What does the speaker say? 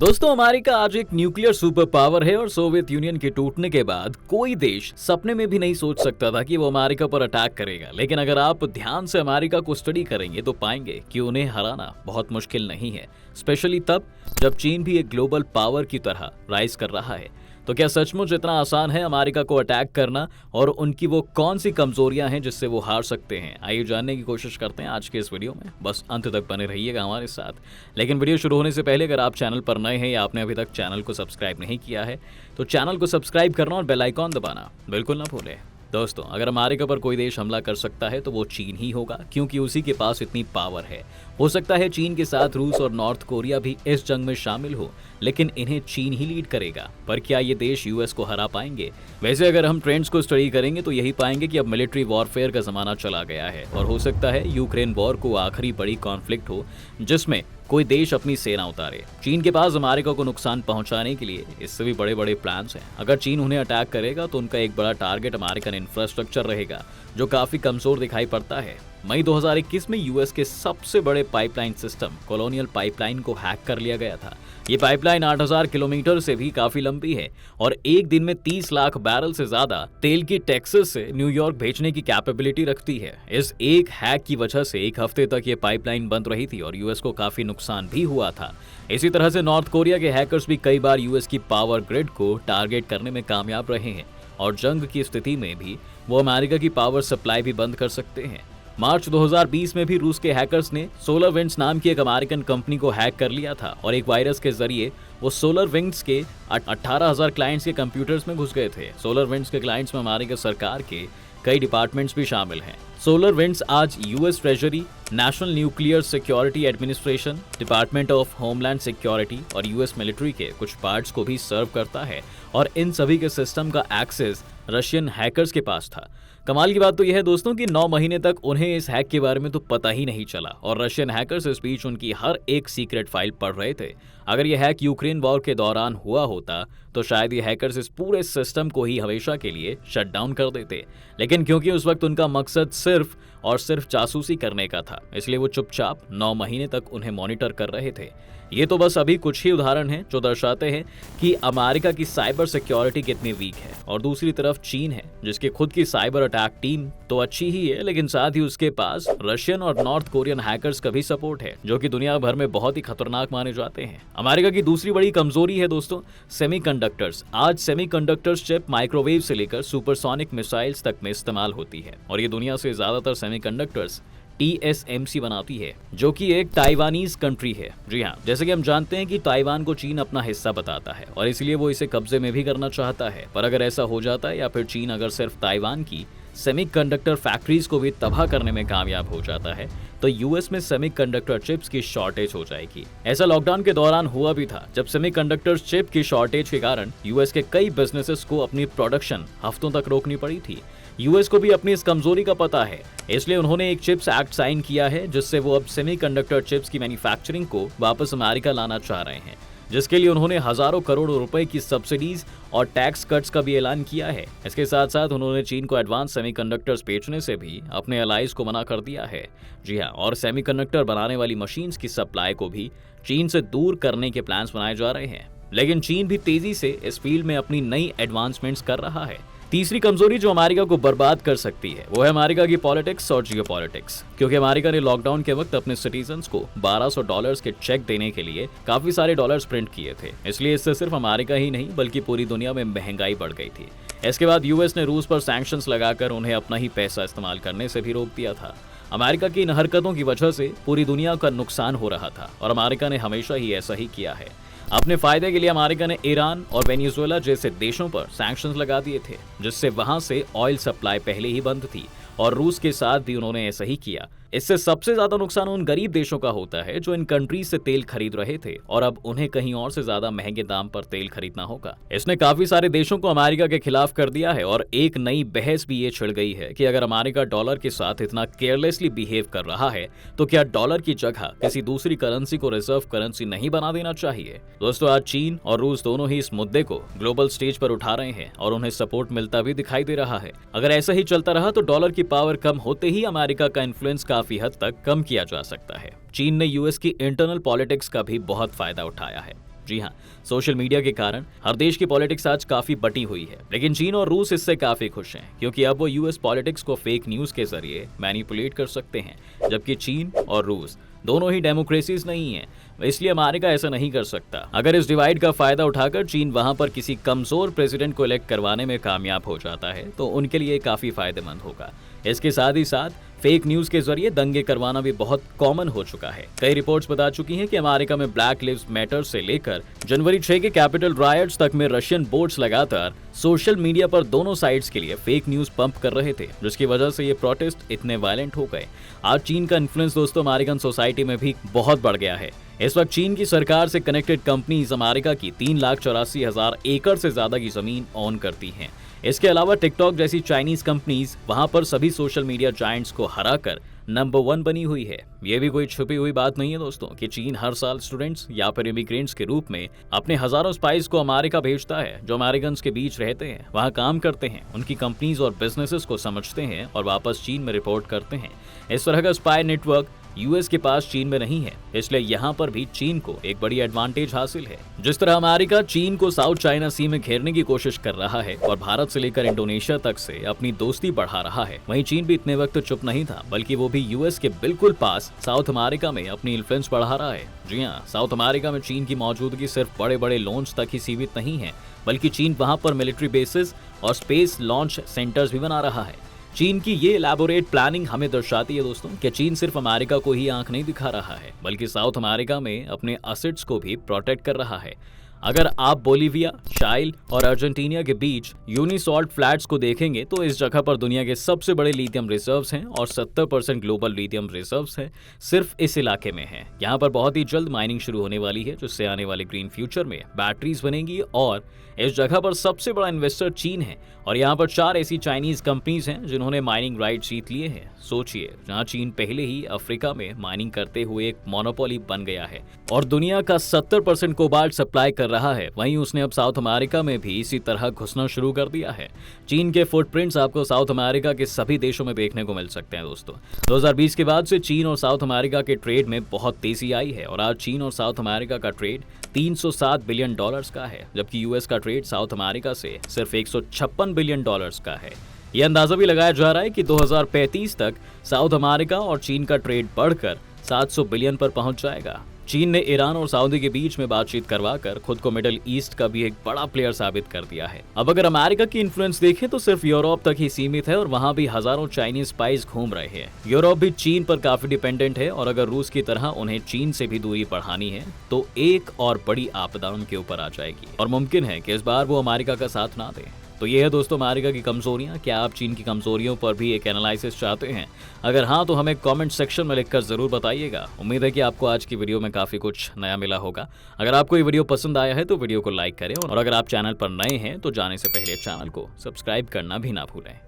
दोस्तों अमेरिका आज एक न्यूक्लियर सुपर पावर है और सोवियत यूनियन के टूटने के बाद कोई देश सपने में भी नहीं सोच सकता था कि वो अमेरिका पर अटैक करेगा। लेकिन अगर आप ध्यान से अमेरिका को स्टडी करेंगे तो पाएंगे कि उन्हें हराना बहुत मुश्किल नहीं है, स्पेशली तब जब चीन भी एक ग्लोबल पावर की तरह राइज कर रहा है। तो क्या सचमुच इतना आसान है अमेरिका को अटैक करना, और उनकी वो कौन सी कमजोरियां हैं जिससे वो हार सकते हैं? आइए जानने की कोशिश करते हैं आज के इस वीडियो में। बस अंत तक बने रहिएगा हमारे साथ। लेकिन वीडियो शुरू होने से पहले अगर आप चैनल पर नए हैं या आपने अभी तक चैनल को सब्सक्राइब नहीं किया है तो चैनल को सब्सक्राइब करना और बेल आइकॉन दबाना बिल्कुल ना भूलें। दोस्तों अगर अमेरिका पर कोई देश हमला कर सकता है तो वो चीन ही होगा, क्योंकि उसी के पास इतनी पावर है। हो सकता है चीन के साथ रूस और नॉर्थ कोरिया भी इस जंग में शामिल हो, लेकिन इन्हें चीन ही लीड करेगा। पर क्या ये देश यूएस को हरा पाएंगे? वैसे अगर हम ट्रेंड्स को स्टडी करेंगे तो यही पाएंगे कि अब मिलिट्री वॉरफेयर का जमाना चला गया है और हो सकता है यूक्रेन वॉर को आखिरी बड़ी कॉन्फ्लिक्ट हो जिसमें कोई देश अपनी सेना उतारे। चीन के पास अमेरिका को नुकसान पहुंचाने के लिए इससे भी बड़े बड़े प्लान्स हैं। अगर चीन उन्हें अटैक करेगा तो उनका एक बड़ा टारगेट अमेरिकन इंफ्रास्ट्रक्चर रहेगा, जो काफी कमजोर दिखाई पड़ता है। मई 2021 में यूएस के सबसे बड़े पाइपलाइन सिस्टम कॉलोनियल पाइपलाइन को हैक कर लिया गया था। ये पाइपलाइन 8000 किलोमीटर से भी काफी लंबी है और एक दिन में 30 लाख बैरल से ज्यादा तेल की टेक्सास से न्यूयॉर्क भेजने की कैपेबिलिटी रखती है। इस एक हैक की वजह से एक हफ्ते तक ये पाइपलाइन बंद रही थी और यूएस को काफी नुकसान भी हुआ था। इसी तरह से नॉर्थ कोरिया के हैकर्स भी कई बार यूएस की पावर ग्रिड को टारगेट करने में कामयाब रहे हैं और जंग की स्थिति में भी वो अमेरिका की पावर सप्लाई भी बंद कर सकते हैं। मार्च 2020 में भी रूस के हैकर्स ने सोलरविंड्स नाम की एक अमेरिकन कंपनी को हैक कर लिया था और एक वायरस के जरिए वो सोलरविंड्स के 18,000 क्लाइंट्स के कंप्यूटर्स में घुस गए थे। सोलरविंड्स के क्लाइंट्स में अमेरिका सरकार के कई डिपार्टमेंट्स भी शामिल हैं। सोलरविंड्स आज US treasury, national nuclear security administration, department of homeland security और यूएस मिलिट्री के कुछ पार्ट्स को भी सर्व करता है और इन सभी के सिस्टम का एक्सेस रशियन हैकर्स के पास था। कमाल की बात तो यह है दोस्तों कि 9 महीने तक उन्हें इस हैक के बारे में तो पता ही नहीं चला और रशियन हैकर्स इस बीच उनकी हर एक सीक्रेट फाइल पढ़ रहे थे। अगर यह हैक यूक्रेन वॉर के दौरान हुआ होता तो शायद ये हैकर्स इस पूरे सिस्टम को ही हमेशा के लिए शट डाउन कर देते, लेकिन क्योंकि उस वक्त उनका मकसद सिर्फ और सिर्फ जासूसी करने का था, इसलिए वो चुपचाप 9 महीने तक उन्हें मॉनिटर कर रहे थे। ये तो बस अभी कुछ ही उदाहरण हैं जो दर्शाते हैं कि अमेरिका की साइबर सिक्योरिटी कितनी वीक है। और दूसरी तरफ चीन है जिसकी खुद की साइबर अटैक टीम तो अच्छी ही है, लेकिन साथ ही उसके पास रशियन और नॉर्थ कोरियन हैकर्स का भी सपोर्ट है जो कि दुनिया भर में बहुत ही खतरनाक माने जाते हैं। अमेरिका की दूसरी बड़ी कमजोरी है दोस्तों सेमीकंडक्टर्स। आज सेमीकंडक्टर्स चिप माइक्रोवेव से लेकर सुपरसोनिक मिसाइल्स तक में इस्तेमाल होती है और ये दुनिया से ज्यादातर सेमीकंडक्टर्स TSMC बनाती है, जो कि एक ताइवानीज कंट्री है। जी हाँ, जैसे कि हम जानते हैं कि ताइवान को चीन अपना हिस्सा बताता है और इसलिए वो इसे कब्जे में भी करना चाहता है। पर अगर ऐसा हो जाता है या फिर चीन अगर सिर्फ ताइवान की सेमीकंडक्टर फैक्ट्रीज को भी तबाह करने में कामयाब हो जाता है तो यूएस में सेमीकंडक्टर चिप्स की शॉर्टेज हो जाएगी। ऐसा लॉकडाउन के दौरान हुआ भी था, जब सेमीकंडक्टर चिप की शॉर्टेज के कारण यूएस के कई बिजनेसेस को अपनी प्रोडक्शन हफ्तों तक रोकनी पड़ी थी। यूएस को भी अपनी इस कमजोरी का पता है, इसलिए उन्होंने एक चिप्स एक्ट साइन किया है जिससे वो अब सेमीकंडक्टर चिप्स की मैन्युफैक्चरिंग को वापस अमेरिका लाना चाह रहे हैं, जिसके लिए उन्होंने हजारों करोड़ रुपए की सब्सिडीज और टैक्स कट्स का भी ऐलान किया है। इसके साथ साथ उन्होंने चीन को एडवांस सेमीकंडक्टर्स बेचने से भी अपने अलाइज को मना कर दिया है। जी हाँ, और सेमीकंडक्टर बनाने वाली मशीन्स की सप्लाई को भी चीन से दूर करने के प्लान्स बनाए जा रहे हैं। लेकिन चीन भी तेजी से इस फील्ड में अपनी नई एडवांसमेंट्स कर रहा है। तीसरी कमजोरी जो अमेरिका को बर्बाद कर सकती है वो है अमेरिका की पॉलिटिक्स और जियोपॉलिटिक्स, क्योंकि अमेरिका ने लॉकडाउन के वक्त अपने सिटीजन्स को $1200 के चेक देने के लिए काफी सारे डॉलर्स प्रिंट किए थे। इसलिए इससे सिर्फ अमेरिका ही नहीं बल्कि पूरी दुनिया में महंगाई बढ़ गई थी। इसके बाद यूएस ने रूस पर सैंक्शंस लगाकर उन्हें अपना ही पैसा इस्तेमाल करने से भी रोक दिया था। अमेरिका की इन हरकतों की वजह से पूरी दुनिया का नुकसान हो रहा था और अमेरिका ने हमेशा ही ऐसा ही किया है। अपने फायदे के लिए अमेरिका ने ईरान और वेनेजुएला जैसे देशों पर सैंक्शंस लगा दिए थे, जिससे वहां से ऑयल सप्लाई पहले ही बंद थी और रूस के साथ भी उन्होंने ऐसा ही किया। इससे सबसे ज्यादा नुकसान उन गरीब देशों का होता है जो इन कंट्रीज से तेल खरीद रहे थे और अब उन्हें कहीं और से ज्यादा महंगे दाम पर तेल खरीदना होगा। इसने काफी सारे देशों को अमेरिका के खिलाफ कर दिया है और एक नई बहस भी ये छिड़ गई है कि अगर अमेरिका डॉलर के साथ इतना केयरलेसली बिहेव कर रहा है तो क्या डॉलर की जगह किसी दूसरी करेंसी को रिजर्व करेंसी नहीं बना देना चाहिए। दोस्तों आज चीन और रूस दोनों ही इस मुद्दे को ग्लोबल स्टेज पर उठा रहे हैं और उन्हें सपोर्ट मिलता भी दिखाई दे रहा है। अगर ऐसा ही चलता रहा तो डॉलर की पावर कम होते ही अमेरिका का इन्फ्लुएंस काफी हद तक कम किया जा सकता है। चीन ने यूएस की इंटरनल पॉलिटिक्स का भी बहुत फायदा उठाया है। जी हाँ, सोशल मीडिया के कारण हर देश की पॉलिटिक्स आज काफी बटी हुई है, लेकिन चीन और रूस इससे काफी खुश हैं क्योंकि अब वो यूएस पॉलिटिक्स को फेक न्यूज के जरिए मैनिपुलेट कर सकते हैं, जबकि चीन और रूस दोनों ही डेमोक्रेसीज नहीं है, इसलिए अमेरिका ऐसा नहीं कर सकता। अगर इस डिवाइड का फायदा उठाकर चीन वहां पर किसी कमजोर प्रेसिडेंट को इलेक्ट करवाने में कामयाब हो जाता है तो उनके लिए काफी फायदेमंद होगा। इसके साथ ही साथ फेक न्यूज के जरिए दंगे करवाना भी बहुत कॉमन हो चुका है। कई रिपोर्ट्स बता चुकी हैं कि अमेरिका में ब्लैक लिव्स मैटर से लेकर जनवरी 6 के कैपिटल रायट्स तक में रशियन बोट्स लगातार सोशल मीडिया पर दोनों साइड्स के लिए फेक न्यूज पंप कर रहे थे, जिसकी वजह से ये प्रोटेस्ट इतने वायलेंट हो गए। आज चीन का इन्फ्लुएंस दोस्तों अमेरिकन सोसाइटी में भी बहुत बढ़ गया है। इस वक्त चीन की सरकार से कनेक्टेड कंपनीज अमेरिका की 3,84,000 एकड़ से ज्यादा की जमीन ऑन करती हैं। इसके अलावा टिकटॉक जैसी चाइनीज कंपनीज वहां पर सभी सोशल मीडिया जायंट्स को हराकर नंबर 1 बनी हुई है। ये भी कोई छुपी हुई बात नहीं है दोस्तों कि चीन हर साल स्टूडेंट्स या फिर इमिग्रेंट्स के रूप में अपने हजारों स्पाइस को अमेरिका भेजता है, जो अमेरिकन के बीच रहते हैं, वहां काम करते हैं, उनकी कंपनीज और बिजनेसेस को समझते हैं और वापस चीन में रिपोर्ट करते हैं। इस तरह का स्पाई नेटवर्क यूएस के पास चीन में नहीं है, इसलिए यहाँ पर भी चीन को एक बड़ी एडवांटेज हासिल है। जिस तरह अमेरिका चीन को साउथ चाइना सी में घेरने की कोशिश कर रहा है और भारत से लेकर इंडोनेशिया तक से अपनी दोस्ती बढ़ा रहा है, वहीं चीन भी इतने वक्त चुप नहीं था, बल्कि वो भी यूएस के बिल्कुल पास साउथ अमेरिका में अपनी इन्फ्लुएंस बढ़ा रहा है। जी हाँ, साउथ अमेरिका में चीन की मौजूदगी सिर्फ बड़े बड़े लॉन्च तक ही सीमित नहीं है, बल्कि चीन वहां पर मिलिट्री बेसिस और स्पेस लॉन्च सेंटर्स भी बना रहा है। चीन की ये एलैबोरेट प्लानिंग हमें दर्शाती है दोस्तों कि चीन सिर्फ अमेरिका को ही आंख नहीं दिखा रहा है, बल्कि साउथ अमेरिका में अपने एसेट्स को भी प्रोटेक्ट कर रहा है। अगर आप बोलीविया, चाइल और अर्जेंटीना के बीच यूनिसॉल्ट फ्लैट्स को देखेंगे तो इस जगह पर दुनिया के सबसे बड़े लिथियम रिजर्व्स हैं और 70% ग्लोबल लिथियम रिजर्व्स हैं सिर्फ इस इलाके में है। यहाँ पर बहुत ही जल्द माइनिंग शुरू होने वाली है, जिससे आने वाले ग्रीन फ्यूचर में बैटरीज बनेंगी और इस जगह पर सबसे बड़ा इन्वेस्टर चीन है और यहाँ पर 4 ऐसी चाइनीज कंपनीज हैं जिन्होंने माइनिंग राइट जीत लिए हैं। सोचिए, जहाँ चीन पहले ही अफ्रीका में माइनिंग करते हुए एक मोनोपोली बन गया है और दुनिया का 70% कोबाल्ट सप्लाई कर रहा है, वहीं उसने अब साउथ अमेरिका में भी इसी तरह घुसना शुरू कर दिया है। चीन के फुटप्रिंट्स आपको साउथ अमेरिका के सभी देशों में देखने को मिल सकते हैं दोस्तों। 2020 के बाद से चीन और साउथ अमेरिका के ट्रेड में बहुत तेजी आई है और आज चीन और साउथ अमेरिका का ट्रेड 307 बिलियन डॉलर्स का है, जबकि यूएस का ट्रेड साउथ अमेरिका से सिर्फ 156 बिलियन डॉलर्स का है। यह अंदाजा भी लगाया जा रहा है कि 2035 तक साउथ अमेरिका और चीन का ट्रेड बढ़कर 700 बिलियन पर पहुंच जाएगा। चीन ने ईरान और सऊदी के बीच में बातचीत करवाकर खुद को मिडिल ईस्ट का भी एक बड़ा प्लेयर साबित कर दिया है। अब अगर अमेरिका की इन्फ्लुएंस देखें तो सिर्फ यूरोप तक ही सीमित है और वहां भी हजारों चाइनीज स्पाइस घूम रहे हैं। यूरोप भी चीन पर काफी डिपेंडेंट है और अगर रूस की तरह उन्हें चीन से भी दूरी बढ़ानी है तो एक और बड़ी आपदा उनके ऊपर आ जाएगी और मुमकिन है कि इस बार वो अमेरिका का साथ ना दें। तो ये है दोस्तों अमेरिका की कमजोरियां। क्या आप चीन की कमजोरियों पर भी एक एनालिसिस चाहते हैं? अगर हाँ तो हमें कमेंट सेक्शन में लिखकर जरूर बताइएगा। उम्मीद है कि आपको आज की वीडियो में काफी कुछ नया मिला होगा। अगर आपको ये वीडियो पसंद आया है तो वीडियो को लाइक करें और अगर आप चैनल पर नए हैं तो जाने से पहले चैनल को सब्सक्राइब करना भी ना भूलें।